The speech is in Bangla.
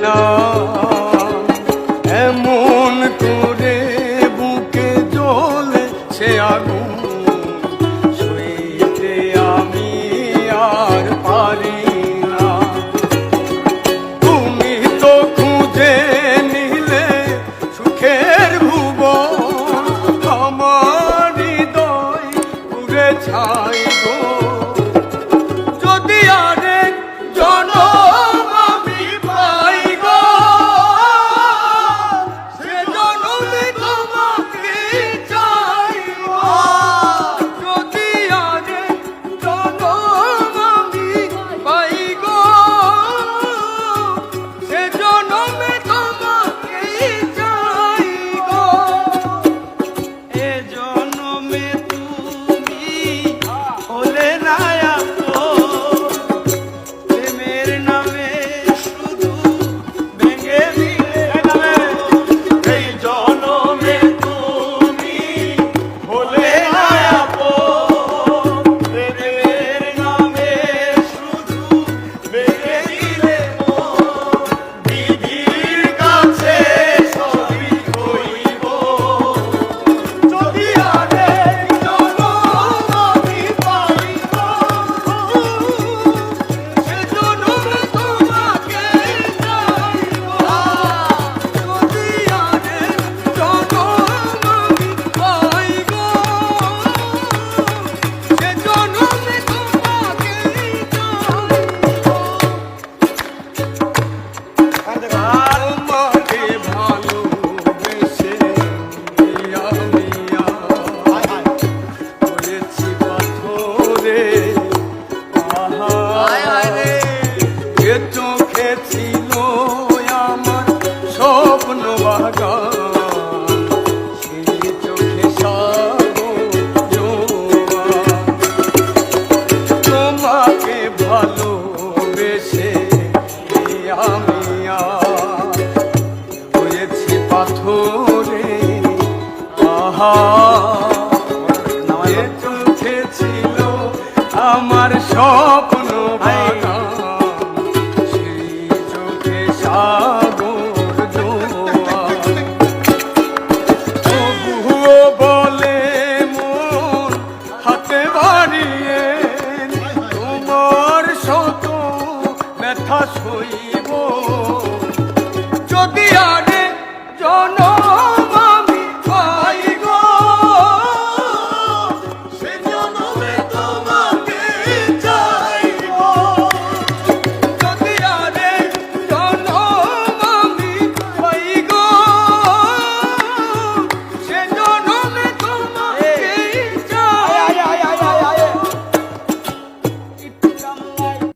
না এমন করে বুকে জ্বলে সে আগুন সইতে আমি আর পারি না। তুমি তো খুঁজে নিলে সুখের ভুবন আমার হৃদয় পুড়ে ছাই গো। যদি আরেক জনম আমি পাই গো সে জনমে তোমাকে চাইব। যদি আরেক জনম আমি পাই গো সে জনমে তোমাকে চাইব। এ জনমে তুমি হলে না প্রেমের নামে শুধু ভেঙে দিলে। এই জনমে তুমি হলে না প্রেমের নামে শুধু ভেঙে দিলে। বিধির কাছে সবই হইব। যদি আরেক জনম আমি পাইব সে জনমে তোমাকে চাইব। যদি আরেক জনম আমি পাইব সে জনমে তোমাকে চাইব। তোমাকে ভালোবেসে মিয়া মিয়া হয়েছি পাথরে পাহাড়। এ চোখে ছিল আমার স্বপ্ন বাগান সেই চোখে সাগর জোয়ার। তোমাকে ভালোবেসে মিয়া মিয়া হয়েছি পাথরে পাহাড়। এ চোখে ছিল আমার স্বপ্ন বাগান সেই চোখে